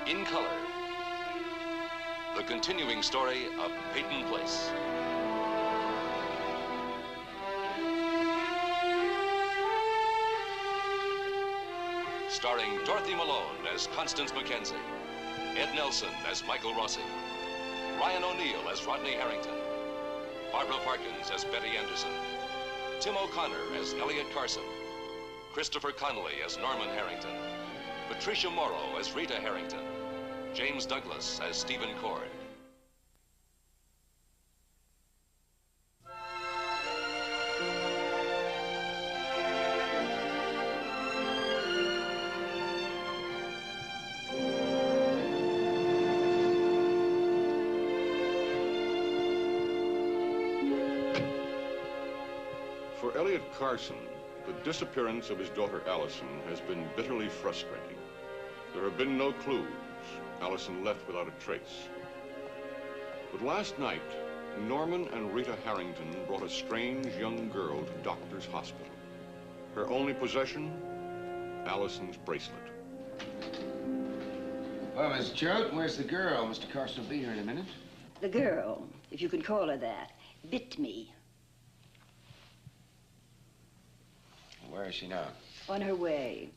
in color. The continuing story of Peyton Place. Starring Dorothy Malone as Constance Mackenzie, Ed Nelson as Michael Rossi, Ryan O'Neill as Rodney Harrington, Barbara Parkins as Betty Anderson, Tim O'Connor as Elliot Carson, Christopher Connolly as Norman Harrington, Patricia Morrow as Rita Harrington, James Douglas as Stephen Cord. For Elliot Carson, the disappearance of his daughter Allison has been bitterly frustrating. There have been no clues. Allison left without a trace. But last night, Norman and Rita Harrington brought a strange young girl to Doctor's Hospital. Her only possession, Allison's bracelet. Well, Miss Choate, where's the girl? Mr. Carson will be here in a minute. The girl, if you can call her that, bit me. Where is she now? On her way.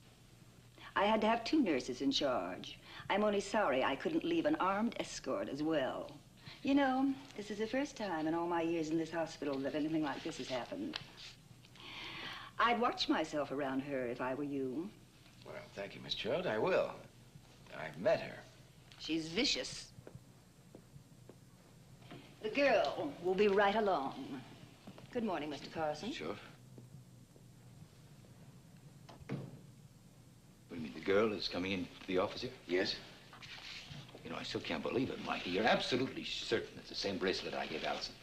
I had to have 2 nurses in charge. I'm only sorry I couldn't leave an armed escort as well. You know, this is the first time in all my years in this hospital that anything like this has happened. I'd watch myself around her if I were you. Well, thank you, Miss Choate. I will. I've met her. She's vicious. The girl will be right along. Good morning, Mr. Carson. Sure. What do you mean, the girl is coming into the office here? Yes? You know, I still can't believe it, Mikey. You're absolutely certain it's the same bracelet I gave Allison.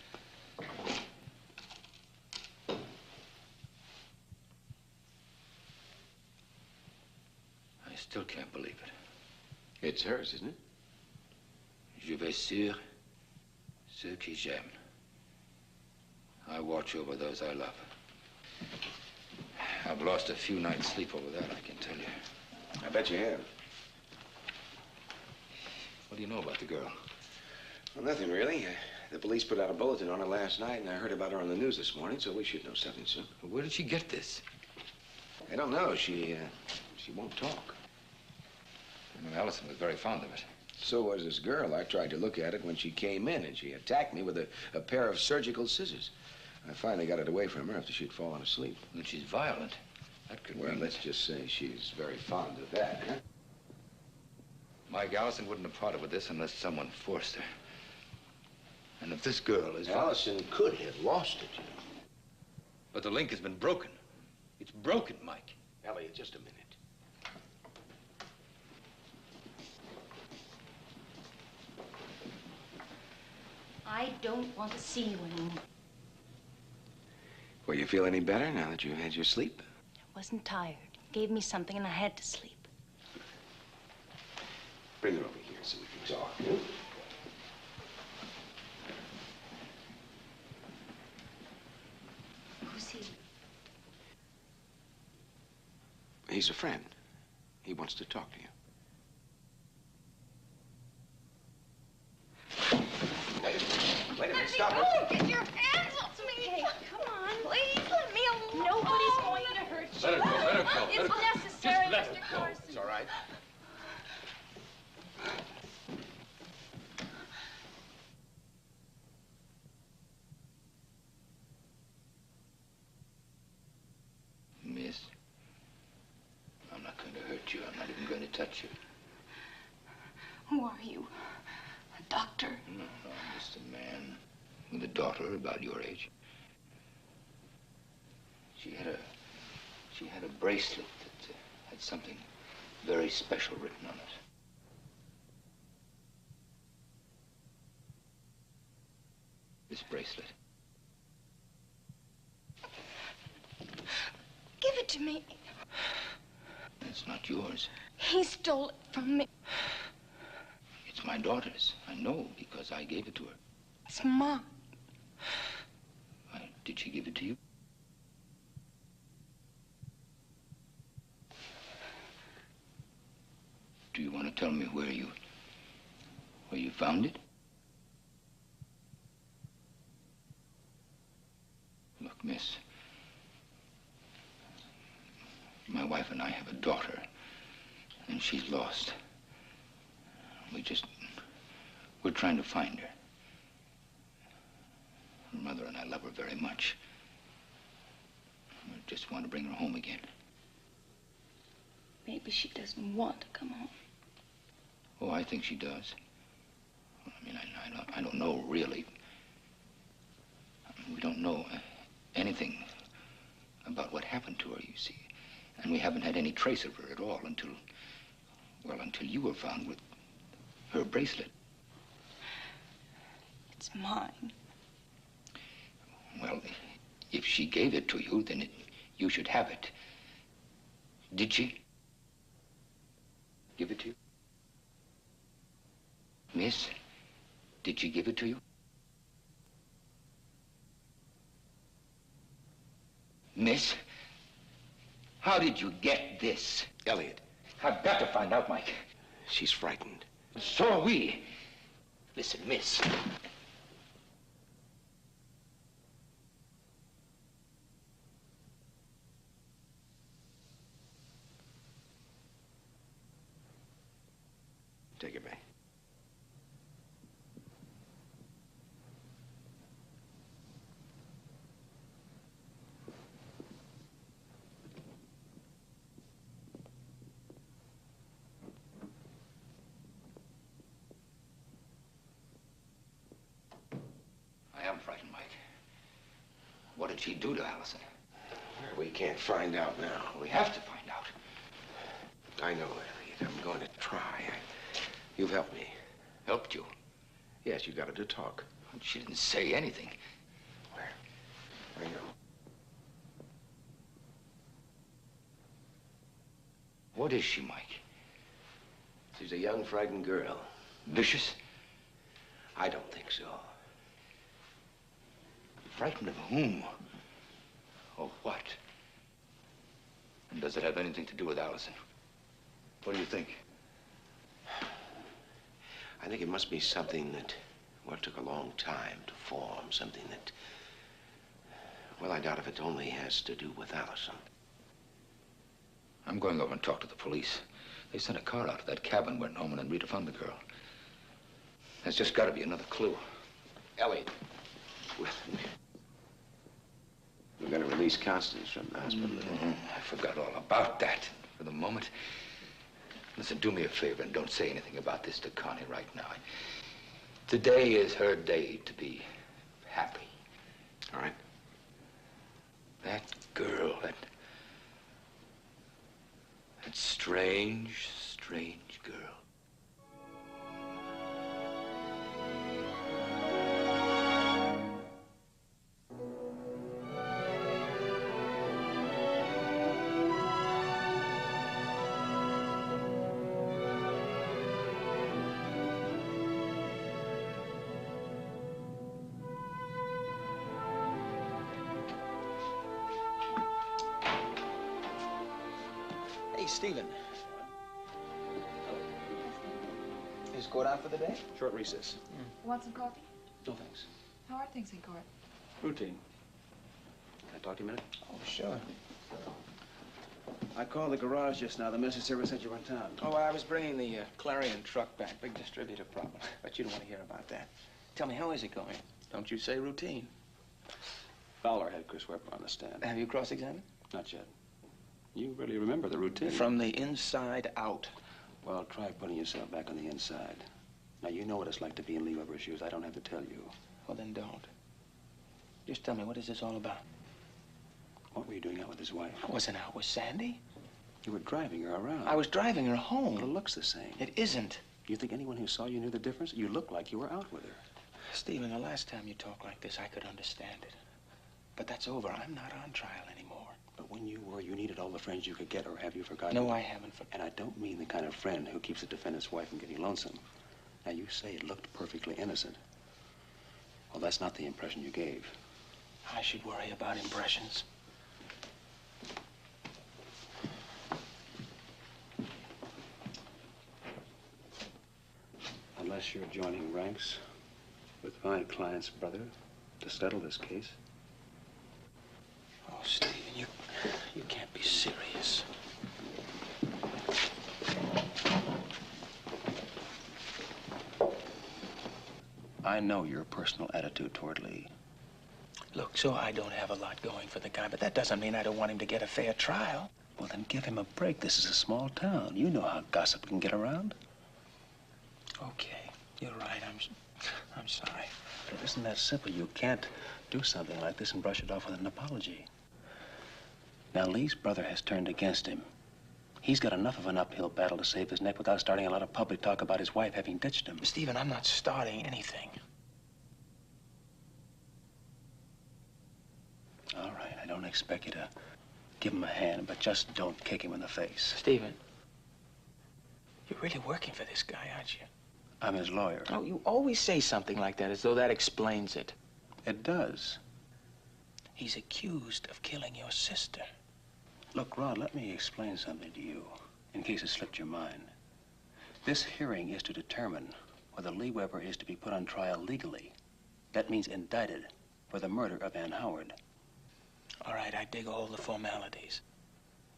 I still can't believe it. It's hers, isn't it? Je vais sur ceux que j'aime. I watch over those I love. I've lost a few nights' sleep over that, I can tell you. I bet you have. What do you know about the girl? Well, nothing really. The police put out a bulletin on her last night, and I heard about her on the news this morning, so we should know something soon. Where did she get this? I don't know. She won't talk. I know Allison was very fond of it. So was this girl. I tried to look at it when she came in, and she attacked me with a pair of surgical scissors. I finally got it away from her after she'd fallen asleep. But she's violent. That could Well, mean... let's just say she's very fond of that, huh? Mike, Allison wouldn't have parted with this unless someone forced her. And if this girl is... Allison could have lost it, you know. But the link has been broken. It's broken, Mike. Elliot, just a minute. I don't want to see you anymore. Well, you feel any better now that you had your sleep? I wasn't tired. Gave me something and I had to sleep. Bring her over here so we can talk, huh? Who's he? He's a friend. He wants to talk to you. Wait a minute, stop it. Oh, get your hands off me. Hey, come on. Please let me alone. Nobody's going to hurt you. Let her go, let her go. It's necessary, Just let Mr. her go. Carson. It's all right. Miss, I'm not going to hurt you. I'm not even going to touch you. Who are you? A doctor? No, I'm just a man with a daughter about your age. She had a bracelet that had something very special written on it. This bracelet. Give it to me. It's not yours. He stole it from me. It's my daughter's. I know because I gave it to her. It's mine. Why, did she give it to you? Do you want to tell me where you found it? Look, miss, my wife and I have a daughter, and she's lost. We're trying to find her. Her mother and I love her very much. We just want to bring her home again. Maybe she doesn't want to come home. Oh, I think she does. I mean, I don't know, really. We don't know anything about what happened to her, you see. And we haven't had any trace of her at all until you were found with her bracelet. It's mine. Well, if she gave it to you, then you should have it. Did she give it to you? Miss, did she give it to you? Miss, how did you get this? Elliot. I've got to find out, Mike. She's frightened. So are we. Listen, miss. Take it back. I am frightened, Mike. What did she do to Allison? We can't find out now. We have to find out. I know, Elliot. I'm going to try. You've helped me. Helped you? Yes, you got her to talk. She didn't say anything. Where? I know. What is she, Mike? She's a young, frightened girl. Vicious? I don't think so. Frightened of whom? Or what? And does it have anything to do with Allison? What do you think? I think it must be something that, well, took a long time to form. Something that, well, I doubt if it only has to do with Allison. I'm going over and talk to the police. They sent a car out to that cabin where Norman and Rita found the girl. There's just got to be another clue. Elliot, we're going to release Constance from the hospital. I forgot all about that for the moment. Listen, do me a favor and don't say anything about this to Connie right now. Today is her day to be happy. All right. That girl, that strange, strange girl. Hey, Stephen. Is court out for the day? Short recess. Want some coffee? No, thanks. How are things in court? Routine. Can I talk to you a minute? Oh, sure. I called the garage just now. The message service said you were in town. Oh, I was bringing the Clarion truck back. Big distributor problem. But you don't want to hear about that. Tell me, how is it going? Don't you say routine. Fowler had Chris Webber on the stand. Have you cross-examined? Not yet. You really remember the routine. From the inside out. Well, try putting yourself back on the inside. Now, you know what it's like to be in Lee Webber's shoes. I don't have to tell you. Well, then don't. Just tell me, what is this all about? What were you doing out with his wife? I wasn't out with Sandy. You were driving her around. I was driving her home. Well, it looks the same. It isn't. You think anyone who saw you knew the difference? You looked like you were out with her. Stephen, the last time you talked like this, I could understand it. But that's over. I'm not on trial anymore. But when you were, you needed all the friends you could get, or have you forgotten? No, I haven't forgotten. And I don't mean the kind of friend who keeps the defendant's wife from getting lonesome. Now, you say it looked perfectly innocent. Well, that's not the impression you gave. I should worry about impressions. guess you're joining ranks with my client's brother to settle this case? Oh, Stephen, you can't be serious. I know your personal attitude toward Lee. Look, so I don't have a lot going for the guy, but that doesn't mean I don't want him to get a fair trial. Well, then give him a break. This is a small town. You know how gossip can get around. Okay, you're right. I'm sorry. But it isn't that simple. You can't do something like this and brush it off with an apology. Now, Lee's brother has turned against him. He's got enough of an uphill battle to save his neck without starting a lot of public talk about his wife having ditched him. Stephen, I'm not starting anything. All right, I don't expect you to give him a hand, but just don't kick him in the face. Stephen, you're really working for this guy, aren't you? I'm his lawyer. Oh, you always say something like that as though that explains it. It does. He's accused of killing your sister. Look, Rod, let me explain something to you, in case it slipped your mind. This hearing is to determine whether Lee Weber is to be put on trial legally. That means indicted for the murder of Ann Howard. All right, I dig all the formalities.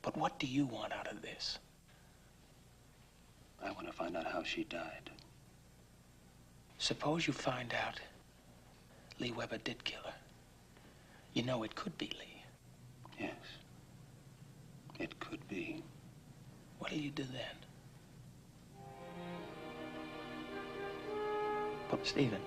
But what do you want out of this? I want to find out how she died. Suppose you find out Lee Weber did kill her. You know it could be Lee. Yes. It could be. What'll you do then? Stephen.